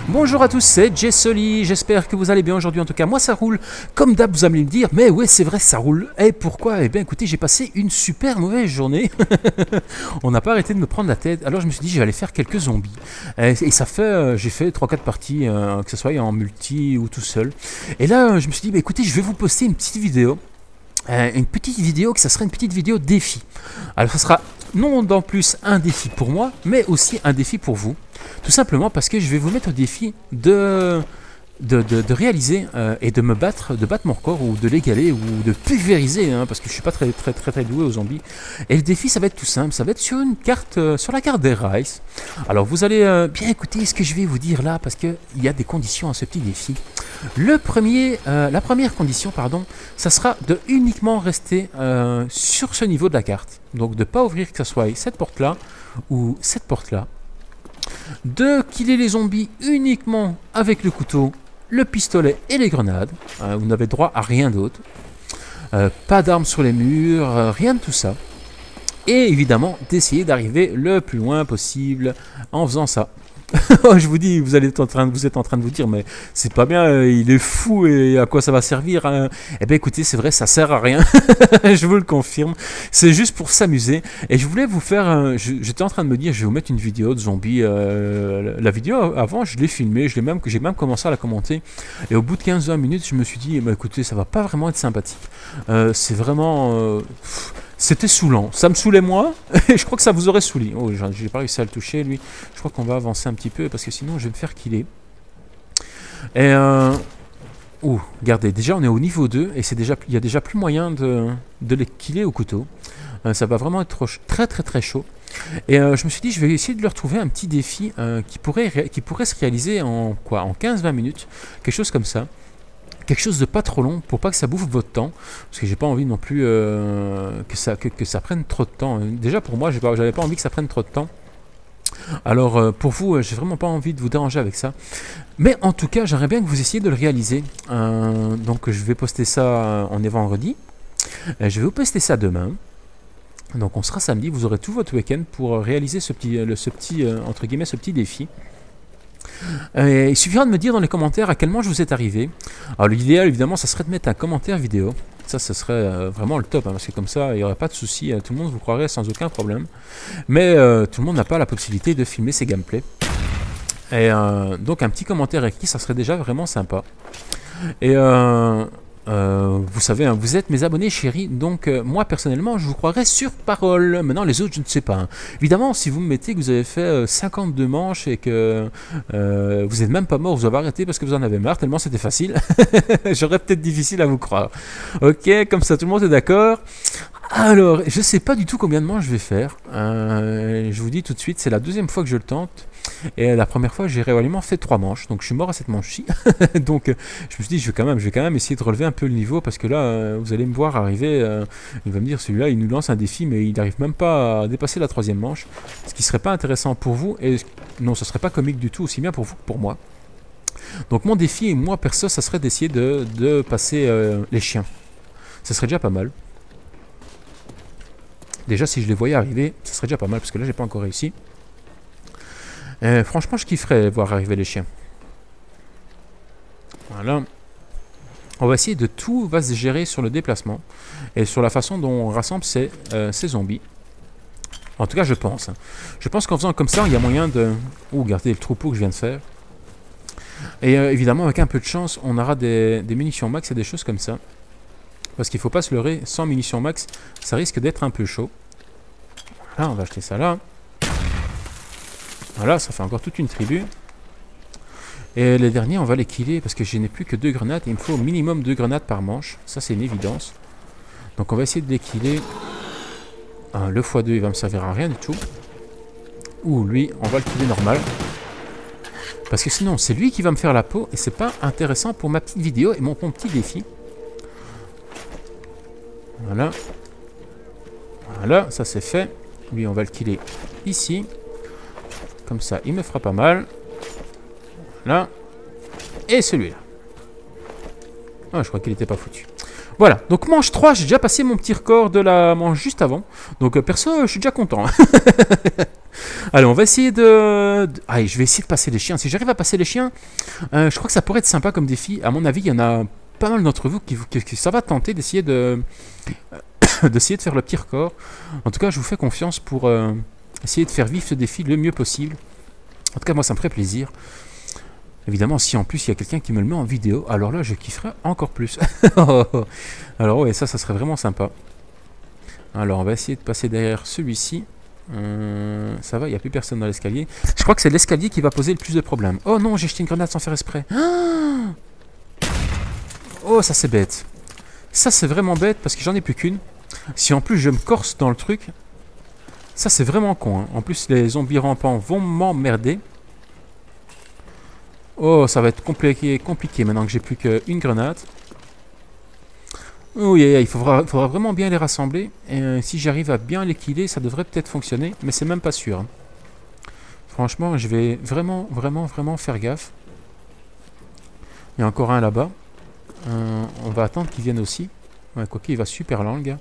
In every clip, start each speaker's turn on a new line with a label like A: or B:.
A: Bonjour à tous, c'est Jessoli, j'espère que vous allez bien aujourd'hui, en tout cas moi ça roule, comme d'hab vous allez me dire, mais ouais c'est vrai ça roule, et pourquoi? Eh bien écoutez j'ai passé une super mauvaise journée, on n'a pas arrêté de me prendre la tête, alors je me suis dit je vais aller faire quelques zombies, et ça fait, j'ai fait 3-4 parties, que ce soit en multi ou tout seul, et là je me suis dit bah, écoutez je vais vous poster une petite vidéo que ça sera une petite vidéo défi. Alors ça sera non en plus un défi pour moi, mais aussi un défi pour vous. Tout simplement parce que je vais vous mettre au défi de réaliser et de battre mon record ou de l'égaler ou de pulvériser, hein, parce que je suis pas très doué aux zombies. Et le défi ça va être tout simple, ça va être sur une carte, sur la carte des Rise. Alors vous allez bien écouter ce que je vais vous dire là, parce qu'il y a des conditions à ce petit défi. La première condition, pardon, ça sera de uniquement rester sur ce niveau de la carte. Donc de ne pas ouvrir que ce soit cette porte-là ou cette porte-là. De killer les zombies uniquement avec le couteau, le pistolet et les grenades. Vous n'avez droit à rien d'autre. Pas d'armes sur les murs, rien de tout ça. Et évidemment, d'essayer d'arriver le plus loin possible en faisant ça. Je vous dis, vous êtes en train de vous dire, mais c'est pas bien, il est fou et à quoi ça va servir, hein? Eh bien écoutez, c'est vrai, ça sert à rien, je vous le confirme, c'est juste pour s'amuser. Et je voulais vous faire, j'étais en train de me dire, je vais vous mettre une vidéo de zombies, la vidéo avant, je l'ai filmée, j'ai même commencé à la commenter, et au bout de 15-20 minutes, je me suis dit, bah, écoutez, ça va pas vraiment être sympathique, c'est vraiment... C'était saoulant, ça me saoulait moi, et je crois que ça vous aurait saoulé. Oh, j'ai pas réussi à le toucher lui, je crois qu'on va avancer un petit peu, parce que sinon je vais me faire killer. Et oh, regardez, déjà on est au niveau 2, et il y a déjà plus moyen de les killer au couteau. Ça va vraiment être très chaud. Et je me suis dit, je vais essayer de leur trouver un petit défi qui pourrait se réaliser en 15-20 minutes, quelque chose comme ça. Quelque chose de pas trop long pour pas que ça bouffe votre temps, parce que j'ai pas envie non plus que ça prenne trop de temps. Déjà pour moi j'avais pas envie que ça prenne trop de temps, alors pour vous j'ai vraiment pas envie de vous déranger avec ça, mais en tout cas j'aimerais bien que vous essayiez de le réaliser. Donc je vais poster ça, on est vendredi, je vais vous poster ça demain. Donc on sera samedi, vous aurez tout votre week-end pour réaliser ce petit défi. Il suffira de me dire dans les commentaires à quel manche vous êtes arrivé. Alors l'idéal évidemment ça serait de mettre un commentaire vidéo. Ça ce serait vraiment le top, hein, parce que comme ça il n'y aurait pas de souci, tout le monde vous croirait sans aucun problème. Mais tout le monde n'a pas la possibilité de filmer ses gameplays. Et donc un petit commentaire écrit ça serait déjà vraiment sympa. Et vous savez, hein, vous êtes mes abonnés chéris, donc moi personnellement je vous croirais sur parole. Maintenant les autres je ne sais pas, hein. Évidemment si vous me mettez que vous avez fait 52 manches et que vous n'êtes même pas mort, vous avez arrêté parce que vous en avez marre tellement c'était facile, j'aurais peut-être difficile à vous croire. Ok, comme ça tout le monde est d'accord. Alors je sais pas du tout combien de manches je vais faire, je vous dis tout de suite, c'est la deuxième fois que je le tente. Et la première fois j'ai réellement fait 3 manches, donc je suis mort à cette manche-ci. Donc je me suis dit je vais quand même essayer de relever un peu le niveau, parce que là vous allez me voir arriver, il va me dire celui-là il nous lance un défi mais il n'arrive même pas à dépasser la 3e manche, ce qui serait pas intéressant pour vous, et non ce serait pas comique du tout, aussi bien pour vous que pour moi. Donc mon défi, moi perso, ça serait d'essayer de passer les chiens, ça serait déjà pas mal. Déjà si je les voyais arriver, ça serait déjà pas mal, parce que là j'ai pas encore réussi. Franchement, je kifferais voir arriver les chiens. Voilà. On va essayer de tout va se gérer sur le déplacement et sur la façon dont on rassemble ces zombies. En tout cas, je pense. Je pense qu'en faisant comme ça, il y a moyen de... Ouh, regardez le troupeau que je viens de faire. Et évidemment, avec un peu de chance, on aura des munitions max et des choses comme ça. Parce qu'il ne faut pas se leurrer, sans munitions max, ça risque d'être un peu chaud. Voilà, on va acheter ça là. Voilà, ça fait encore toute une tribu. Et les derniers, on va les killer parce que je n'ai plus que 2 grenades. Il me faut au minimum 2 grenades par manche. Ça, c'est une évidence. Donc, on va essayer de les killer. Le x2, il va me servir à rien du tout. Ou lui, on va le killer normal. Parce que sinon, c'est lui qui va me faire la peau. Et c'est pas intéressant pour ma petite vidéo et mon petit défi. Voilà. Voilà, ça c'est fait. Lui, on va le killer ici. Comme ça, il me fera pas mal. Là. Et celui-là. Ah, je crois qu'il n'était pas foutu. Voilà, donc manche 3, j'ai déjà passé mon petit record de la manche juste avant. Donc perso, je suis déjà content. Allez, on va essayer de... Allez, je vais essayer de passer les chiens. Si j'arrive à passer les chiens, je crois que ça pourrait être sympa comme défi. À mon avis, il y en a pas mal d'entre vous qui ça va tenter d'essayer de... d'essayer de faire le petit record. En tout cas, je vous fais confiance pour essayer de faire vivre ce défi le mieux possible. En tout cas, moi, ça me ferait plaisir. Évidemment, si en plus il y a quelqu'un qui me le met en vidéo, alors là, je kifferais encore plus. Alors ouais, ça serait vraiment sympa. Alors, on va essayer de passer derrière celui-ci. Ça va, il n'y a plus personne dans l'escalier. Je crois que c'est l'escalier qui va poser le plus de problèmes. Oh non, j'ai jeté une grenade sans faire exprès. Oh, ça c'est bête. Ça c'est vraiment bête parce que j'en ai plus qu'une. Si en plus je me corse dans le truc, ça c'est vraiment con. Hein. En plus, les zombies rampants vont m'emmerder. Oh, ça va être compliqué maintenant que j'ai plus qu'une grenade. Oui, il faudra vraiment bien les rassembler. Et si j'arrive à bien les killer, ça devrait peut-être fonctionner. Mais c'est même pas sûr. Hein. Franchement, je vais vraiment faire gaffe. Il y a encore un là-bas. On va attendre qu'il vienne aussi. Ouais, quoique, il va super lent, le gars.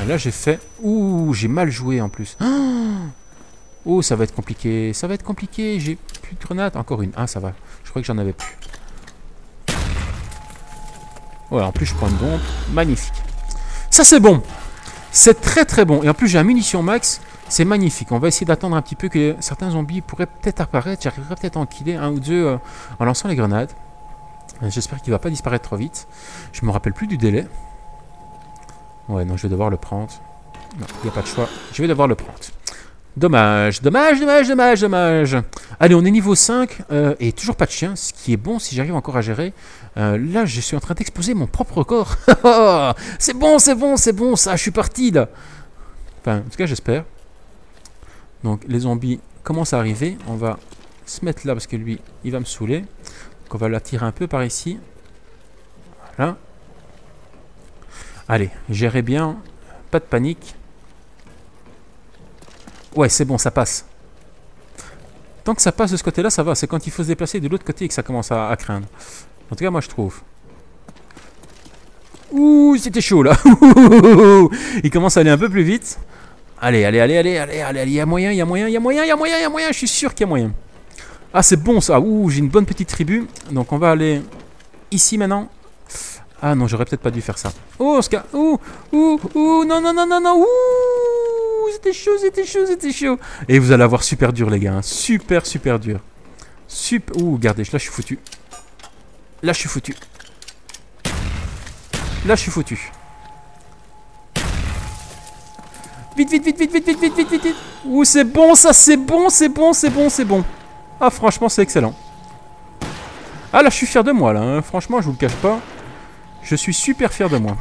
A: Là, j'ai fait... Ouh, j'ai mal joué en plus. Oh, ça va être compliqué. Ça va être compliqué. J'ai plus de grenades. Encore une. Ah, ça va. Je crois que j'en avais plus. Ouais, en plus, je prends une bombe. Magnifique. Ça, c'est bon. C'est très bon. Et en plus, j'ai un munition max. C'est magnifique. On va essayer d'attendre un petit peu que certains zombies pourraient peut-être apparaître. J'arriverai peut-être à en killer un ou deux en lançant les grenades. J'espère qu'il ne va pas disparaître trop vite. Je me rappelle plus du délai. Ouais, non, je vais devoir le prendre. Non, il n'y a pas de choix. Je vais devoir le prendre. Dommage. Allez, on est niveau 5 et toujours pas de chien, ce qui est bon si j'arrive encore à gérer. Là, je suis en train d'exposer mon propre corps. C'est bon, ça, je suis parti là. Enfin, en tout cas, j'espère. Donc, les zombies commencent à arriver. On va se mettre là parce que lui, il va me saouler. Donc, on va l'attirer un peu par ici. Voilà. Allez, gérez bien. Pas de panique. Ouais, c'est bon, ça passe. Tant que ça passe de ce côté-là, ça va. C'est quand il faut se déplacer de l'autre côté que ça commence à craindre. En tout cas, moi, je trouve. Ouh, c'était chaud, là. Il commence à aller un peu plus vite. Allez. Il y a moyen. Je suis sûr qu'il y a moyen. Ah, c'est bon, ça. Ouh, j'ai une bonne petite tribu. Donc, on va aller ici, maintenant. Ah, non, j'aurais peut-être pas dû faire ça. Oh, ce gars. Ouh, non. Ouh, c'était chaud. Et vous allez avoir super dur, les gars. Hein. Super dur. Ouh, regardez, là, je suis foutu. Vite. Ouh, c'est bon, ça, c'est bon. Ah, franchement, c'est excellent. Ah, là, je suis fier de moi, là. Hein. Franchement, je vous le cache pas. Je suis super fier de moi.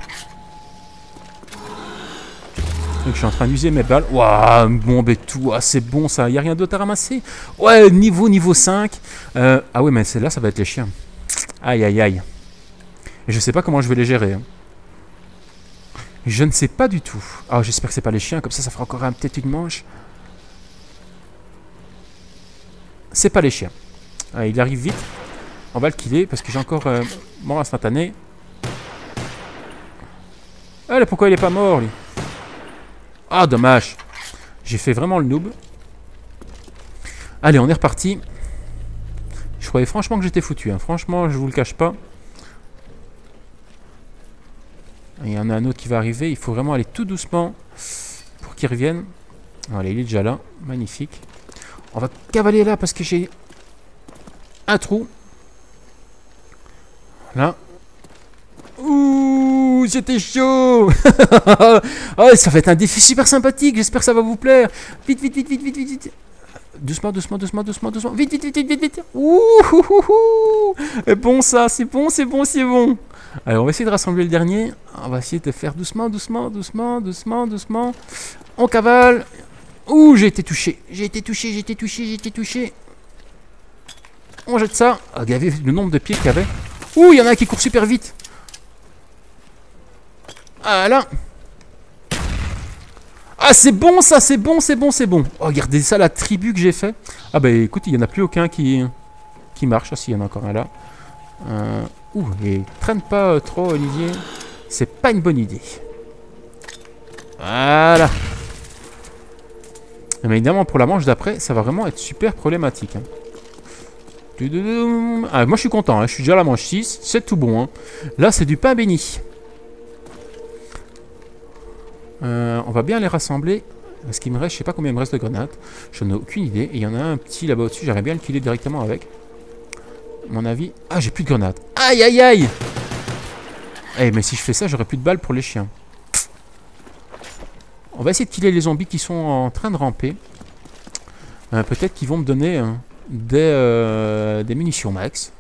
A: Donc, je suis en train d'user mes balles. Waouh, bombe et tout. Ah, c'est bon, ça. Il n'y a rien d'autre à ramasser. Ouais, niveau 5. Ah ouais, mais celle-là, ça va être les chiens. Aïe. Et je sais pas comment je vais les gérer. Hein. Je ne sais pas du tout. Ah, j'espère que c'est pas les chiens. Comme ça fera encore peut-être une manche. C'est pas les chiens. Ah, il arrive vite. On va le killer parce que j'ai encore mort instantané. Allez, pourquoi il est pas mort, lui? Ah, dommage. J'ai fait vraiment le noob. Allez, on est reparti. Je croyais franchement que j'étais foutu. Hein. Franchement, je vous le cache pas. Il y en a un autre qui va arriver. Il faut vraiment aller tout doucement pour qu'il revienne. Allez, il est déjà là. Magnifique. On va cavaler là parce que j'ai un trou. Là. Ouh, c'était chaud. Oh, ça va être un défi super sympathique. J'espère que ça va vous plaire. Vite. Doucement. Vite. Ouh. C'est bon ça, c'est bon. Allez, on va essayer de rassembler le dernier. On va essayer de faire doucement. On cavale. Ouh, j'ai été touché. On jette ça. Regardez le nombre de pieds qu'il y avait. Ouh, il y en a un qui court super vite. Voilà. Ah, c'est bon ça, c'est bon. Oh, regardez ça, la tribu que j'ai fait. Ah bah écoute, il n'y en a plus aucun qui marche. Ah si, il y en a encore un là. Ouh, et traîne pas trop, Olivier. C'est pas une bonne idée. Voilà. Mais évidemment, pour la manche d'après, ça va vraiment être super problématique. Hein. Ah, moi, je suis content. Hein. Je suis déjà à la manche 6. C'est tout bon. Hein. Là, c'est du pain béni. On va bien les rassembler. Parce qu'il me reste, je sais pas combien il me reste de grenades. Je n'ai aucune idée. Et il y en a un petit là-bas au-dessus. J'aimerais bien le killer directement avec. À mon avis. Ah, j'ai plus de grenades. Aïe, aïe, aïe. Eh, mais si je fais ça, j'aurai plus de balles pour les chiens. On va essayer de killer les zombies qui sont en train de ramper. Peut-être qu'ils vont me donner des munitions max.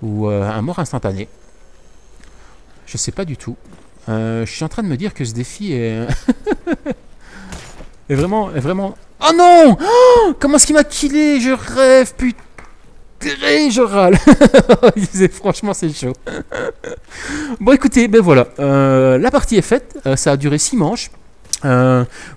A: Ou un mort instantané. Je sais pas du tout. Je suis en train de me dire que ce défi est... est vraiment... Oh non! Oh, comment est-ce qu'il m'a killé? Je rêve, putain! Je râle. Franchement, c'est chaud. Bon, écoutez, ben voilà. La partie est faite. Ça a duré 6 manches. Vous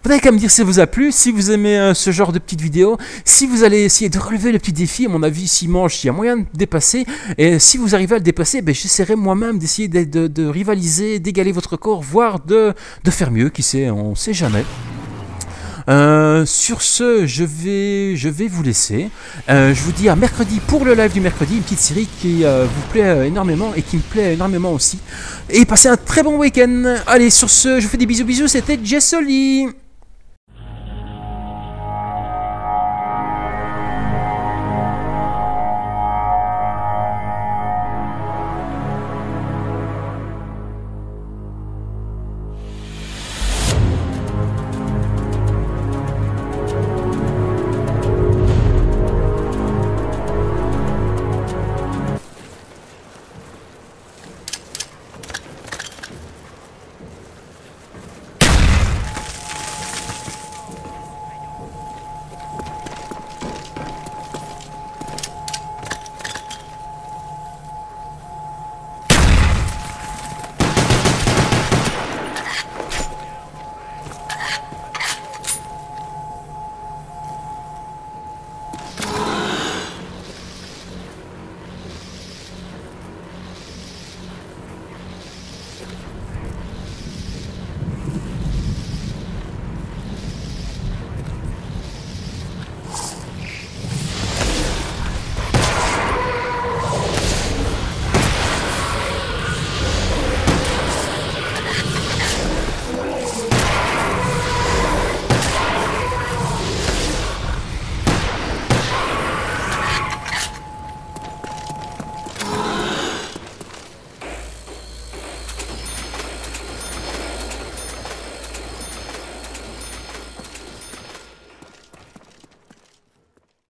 A: n'avez qu'à me dire si ça vous a plu, si vous aimez ce genre de petites vidéos, si vous allez essayer de relever le petit défi. À mon avis, 6 manches, il y a moyen de dépasser. Et si vous arrivez à le dépasser, ben, j'essaierai moi-même d'essayer de rivaliser, d'égaler votre record, voire de faire mieux. Qui sait, on ne sait jamais. Sur ce, je vais vous laisser. Je vous dis à mercredi pour le live du mercredi, une petite série qui vous plaît énormément et qui me plaît énormément aussi. Et passez un très bon week-end. Allez, sur ce, je vous fais des bisous, c'était Jessoli.